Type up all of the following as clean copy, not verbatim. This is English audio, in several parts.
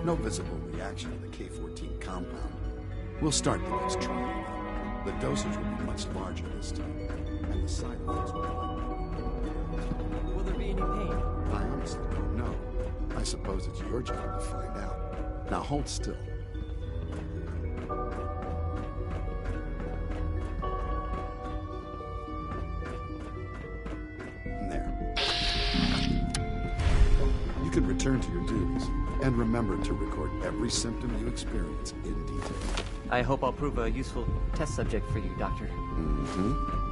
No visible reaction to the K-14 compound. We'll start the next trial. The dosage will be much larger this time, and the side effects will be like... Will there be any pain? I honestly don't know. I suppose it's your job to find out. Now hold still. There. You can return to your duties, and remember to record every symptom you experience in detail. I hope I'll prove a useful test subject for you, Doctor. Mm-hmm.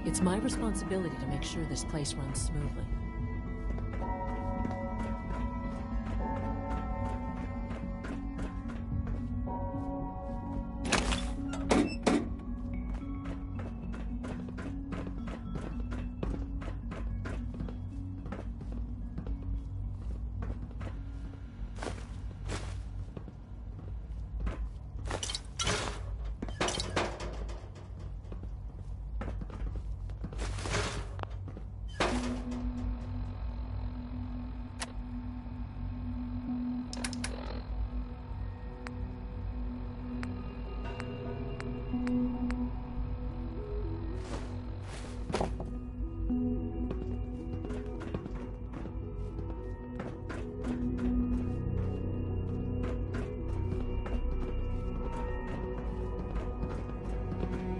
It's my responsibility to make sure this place runs smoothly.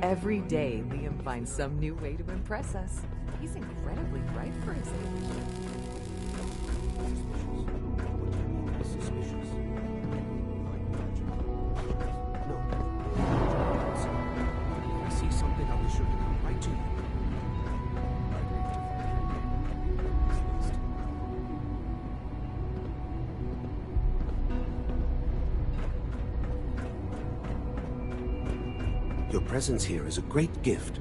Every day, Liam finds some new way to impress us. He's incredibly bright for his age. Suspicious. No. If I see something, I'll be sure to come right to you. Your presence here is a great gift,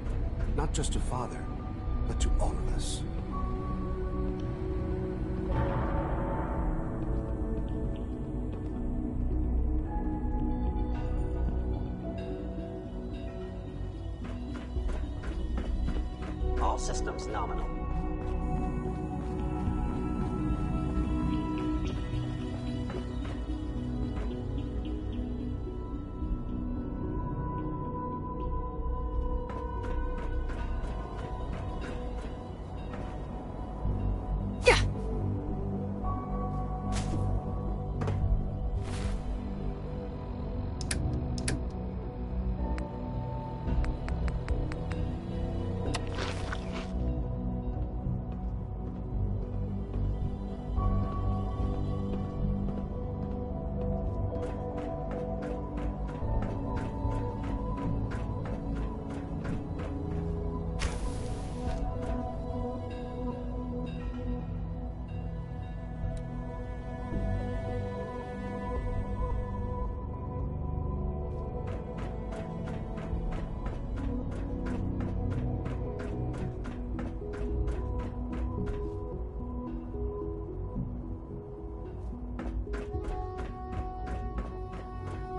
not just to Father, but to all of us. All systems nominal.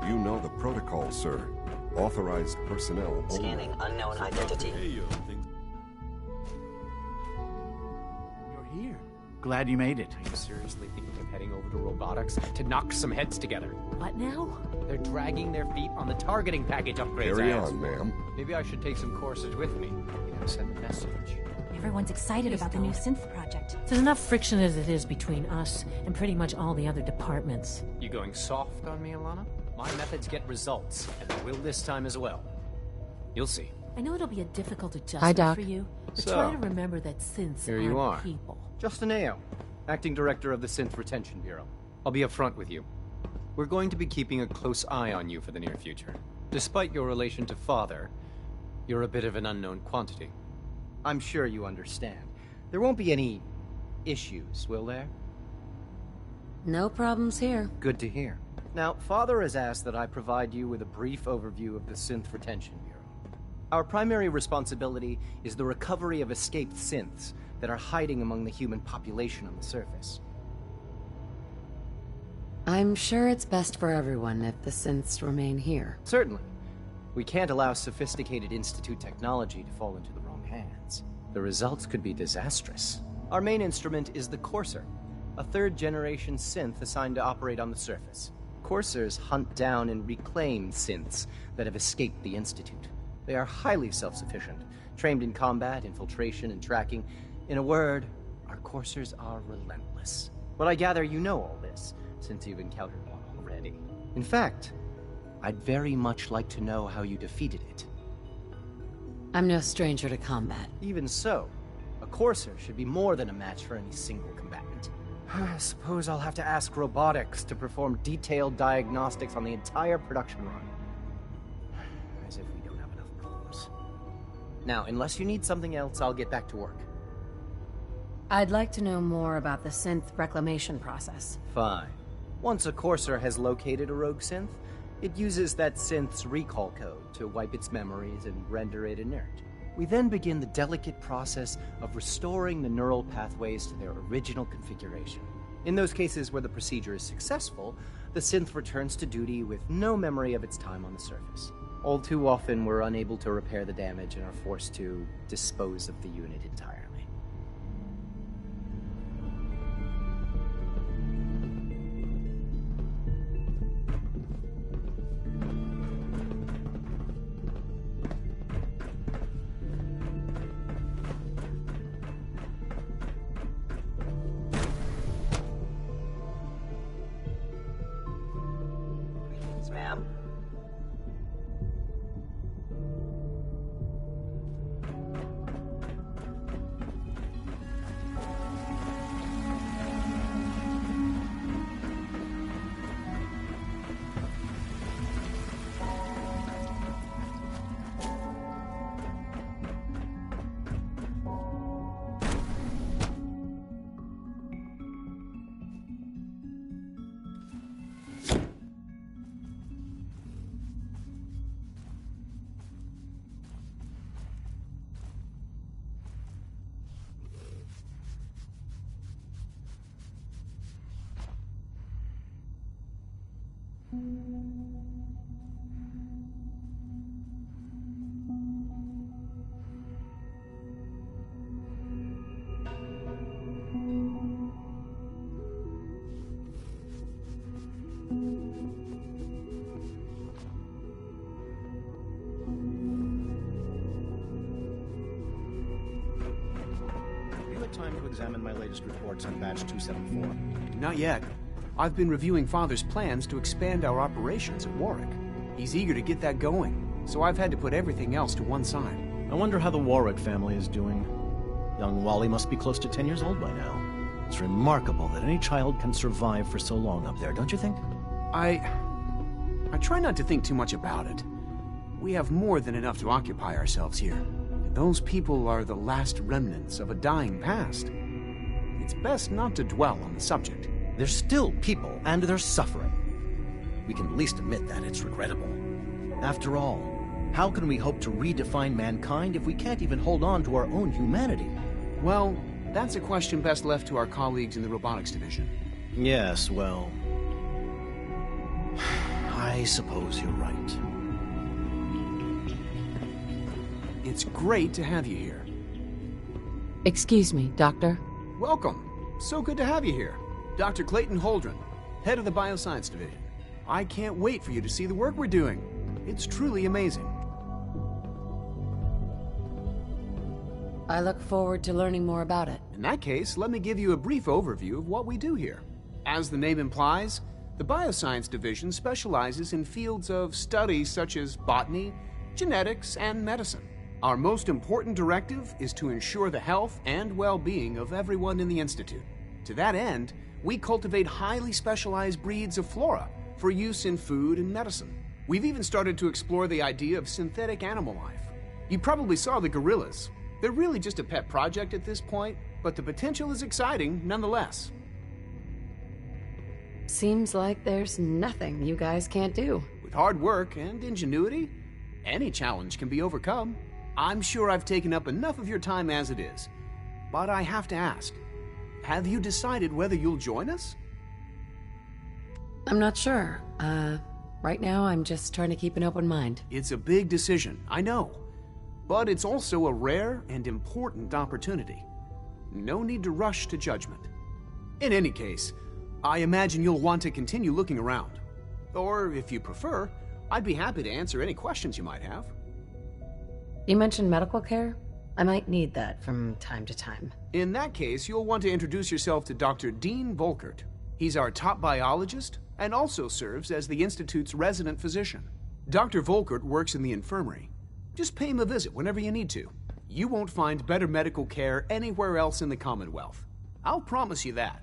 You know the protocol, sir. Authorized personnel only. Scanning unknown identity. You're here. Glad you made it. Are you seriously thinking of heading over to robotics to knock some heads together? What now? They're dragging their feet on the targeting package upgrades. Carry on, ma'am. Maybe I should take some courses with me. Send a message. Everyone's excited about the new synth project. There's enough friction as it is between us and pretty much all the other departments. You going soft on me, Alana? My methods get results, and they will this time as well. You'll see. I know it'll be a difficult Hi, adjustment Doc. for you, but So, try to remember that synths here you aren't are. people. Justin Ao, Acting Director of the Synth Retention Bureau. I'll be upfront with you. We're going to be keeping a close eye on you for the near future. Despite your relation to Father, You're a bit of an unknown quantity. I'm sure you understand. There won't be any issues, will there? No problems here. Good to hear. Now, Father has asked that I provide you with a brief overview of the Synth Retention Bureau. Our primary responsibility is the recovery of escaped synths that are hiding among the human population on the surface. I'm sure it's best for everyone if the synths remain here. Certainly. We can't allow sophisticated Institute technology to fall into the wrong hands. The results could be disastrous. Our main instrument is the Courser, a third-generation synth assigned to operate on the surface. Coursers hunt down and reclaim synths that have escaped the Institute. They are highly self-sufficient, trained in combat, infiltration, and tracking. In a word, our Coursers are relentless. But I gather you know all this, since you've encountered one already. In fact, I'd very much like to know how you defeated it. I'm no stranger to combat. Even so, a Courser should be more than a match for any single combatant. I suppose I'll have to ask robotics to perform detailed diagnostics on the entire production run. As if we don't have enough problems. Now, unless you need something else, I'll get back to work. I'd like to know more about the synth reclamation process. Fine. Once a Courser has located a rogue synth, it uses that synth's recall code to wipe its memories and render it inert. We then begin the delicate process of restoring the neural pathways to their original configuration. In those cases where the procedure is successful, the synth returns to duty with no memory of its time on the surface. All too often, we're unable to repair the damage and are forced to dispose of the unit entirely. Ma'am? Time to examine my latest reports on Batch 274. Not yet. I've been reviewing Father's plans to expand our operations at Warwick. He's eager to get that going, so I've had to put everything else to one side. I wonder how the Warwick family is doing. Young Wally must be close to 10 years old by now. It's remarkable that any child can survive for so long up there, don't you think? I try not to think too much about it. We have more than enough to occupy ourselves here. Those people are the last remnants of a dying past. It's best not to dwell on the subject. They're still people, and they're suffering. We can at least admit that it's regrettable. After all, how can we hope to redefine mankind if we can't even hold on to our own humanity? Well, that's a question best left to our colleagues in the robotics division. Yes, well... I suppose you're right. It's great to have you here. Excuse me, Doctor. Welcome. So good to have you here. Dr. Clayton Holdren, head of the Bioscience Division. I can't wait for you to see the work we're doing. It's truly amazing. I look forward to learning more about it. In that case, let me give you a brief overview of what we do here. As the name implies, the Bioscience Division specializes in fields of study such as botany, genetics, and medicine. Our most important directive is to ensure the health and well-being of everyone in the Institute. To that end, we cultivate highly specialized breeds of flora for use in food and medicine. We've even started to explore the idea of synthetic animal life. You probably saw the gorillas. They're really just a pet project at this point, but the potential is exciting nonetheless. Seems like there's nothing you guys can't do. With hard work and ingenuity, any challenge can be overcome. I'm sure I've taken up enough of your time as it is, but I have to ask, have you decided whether you'll join us? I'm not sure. Right now I'm just trying to keep an open mind. It's a big decision, I know, but it's also a rare and important opportunity. No need to rush to judgment. In any case, I imagine you'll want to continue looking around. Or, if you prefer, I'd be happy to answer any questions you might have. You mentioned medical care? I might need that from time to time. In that case, you'll want to introduce yourself to Dr. Dean Volkert. He's our top biologist and also serves as the Institute's resident physician. Dr. Volkert works in the infirmary. Just pay him a visit whenever you need to. You won't find better medical care anywhere else in the Commonwealth. I'll promise you that.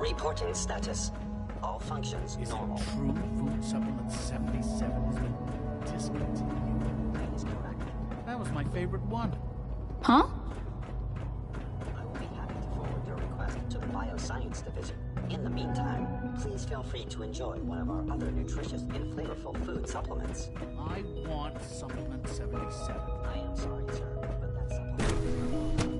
Reporting status. All functions normal. True Food Supplement 77 has been discontinued. That is correct. That was my favorite one. Huh? I will be happy to forward your request to the Bioscience Division. In the meantime, please feel free to enjoy one of our other nutritious and flavorful food supplements. I want Supplement 77. I am sorry, sir, but that supplement...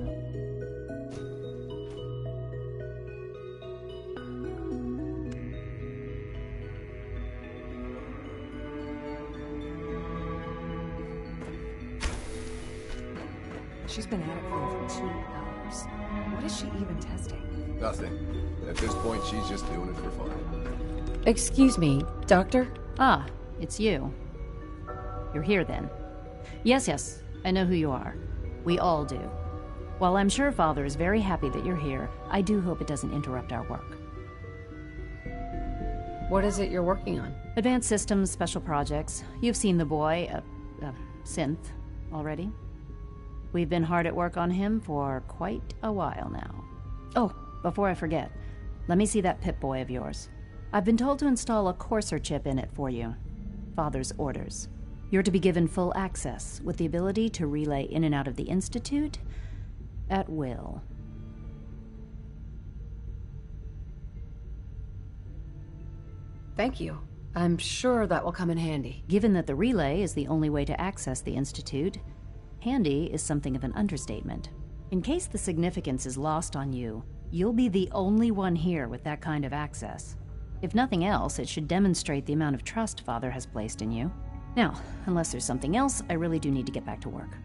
She's been at it for over 2 hours. What is she even testing? Nothing. At this point, she's just doing it for fun. Excuse me, Doctor? Ah, it's you. You're here then. Yes, I know who you are. We all do. While I'm sure Father is very happy that you're here, I do hope it doesn't interrupt our work. What is it you're working on? Advanced systems, special projects. You've seen the boy, Synth, already. We've been hard at work on him for quite a while now. Oh, before I forget, let me see that Pip-Boy of yours. I've been told to install a courser chip in it for you. Father's orders. You're to be given full access, with the ability to relay in and out of the Institute at will. Thank you. I'm sure that will come in handy. Given that the relay is the only way to access the Institute, handy is something of an understatement. In case the significance is lost on you, you'll be the only one here with that kind of access. If nothing else, it should demonstrate the amount of trust Father has placed in you. Now, unless there's something else, I really do need to get back to work.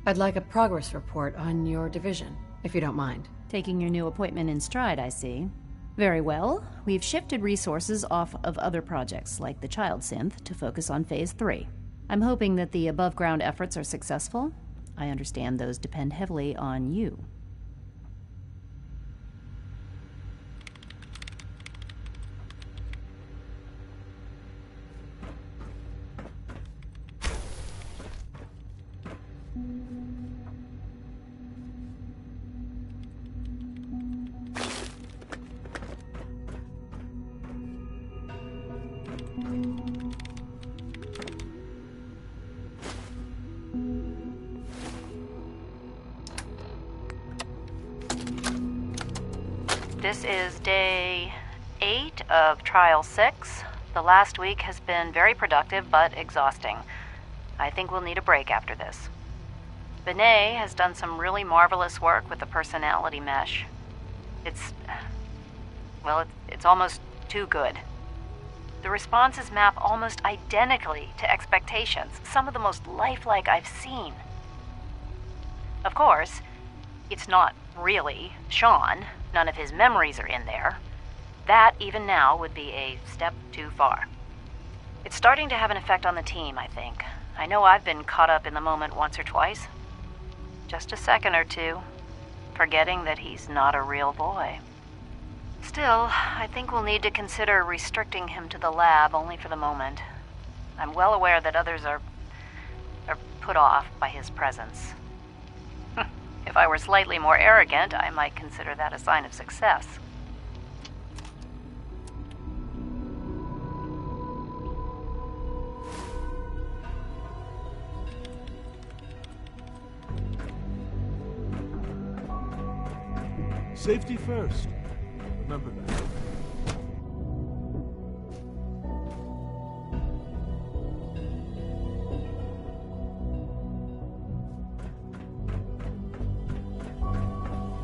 I'd like a progress report on your division, if you don't mind. Taking your new appointment in stride, I see. Very well. We've shifted resources off of other projects, like the Child Synth, to focus on Phase 3. I'm hoping that the above-ground efforts are successful. I understand those depend heavily on you. This is day 8 of Trial 6. The last week has been very productive but exhausting. I think we'll need a break after this. Benet has done some really marvelous work with the personality mesh. It's almost too good. The responses map almost identically to expectations, some of the most lifelike I've seen. Of course, it's not really Sean. None of his memories are in there. That, even now, would be a step too far. It's starting to have an effect on the team, I think. I know I've been caught up in the moment once or twice. Just a second or two, forgetting that he's not a real boy. Still, I think we'll need to consider restricting him to the lab only for the moment. I'm well aware that others are put off by his presence. If I were slightly more arrogant, I might consider that a sign of success. Safety first. Remember that.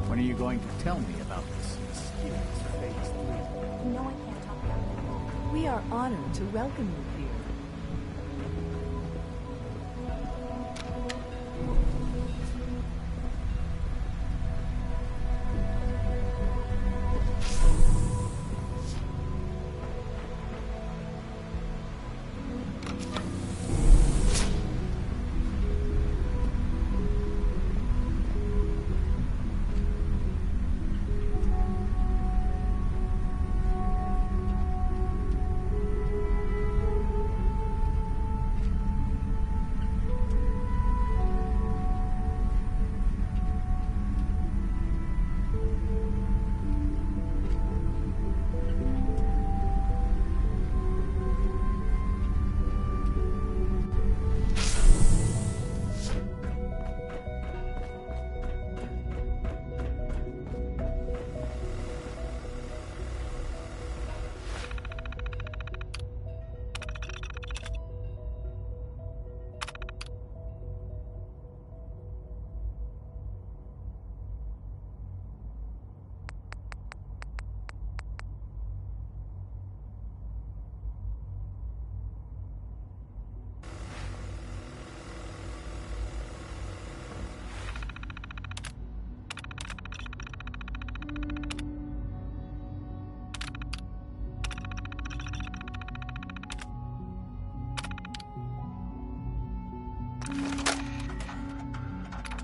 When are you going to tell me about this mysterious Phase 3? No, I can't talk about it. We are honored to welcome you here.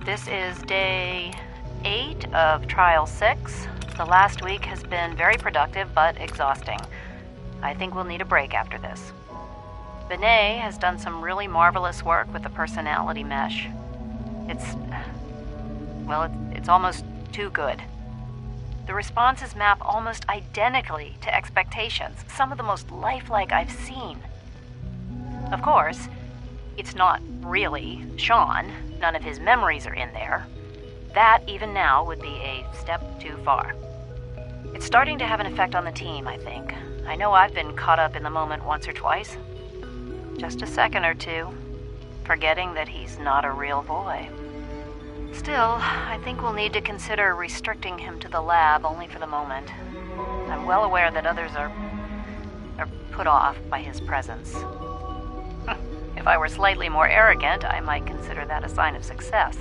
This is day 8 of Trial 6. The last week has been very productive but exhausting. I think we'll need a break after this. Benet has done some really marvelous work with the personality mesh. It's almost too good. The responses map almost identically to expectations, some of the most lifelike I've seen. Of course, it's not really Sean. None of his memories are in there. That, even now, would be a step too far. It's starting to have an effect on the team, I think. I know I've been caught up in the moment once or twice. Just a second or two, forgetting that he's not a real boy. Still, I think we'll need to consider restricting him to the lab only for the moment. I'm well aware that others are put off by his presence. If I were slightly more arrogant, I might consider that a sign of success.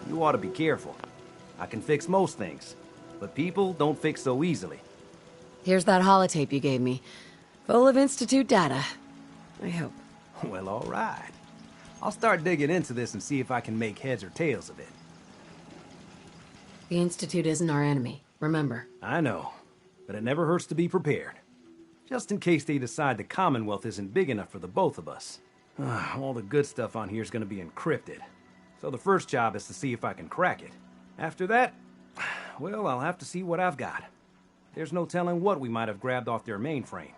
You ought to be careful. I can fix most things, but people don't fix so easily. Here's that holotape you gave me. Full of Institute data. I hope. Well, all right. I'll start digging into this and see if I can make heads or tails of it. The Institute isn't our enemy, remember. I know, but it never hurts to be prepared. Just in case they decide the Commonwealth isn't big enough for the both of us. All the good stuff on here is going to be encrypted. So the first job is to see if I can crack it. After that, well, I'll have to see what I've got. There's no telling what we might have grabbed off their mainframe.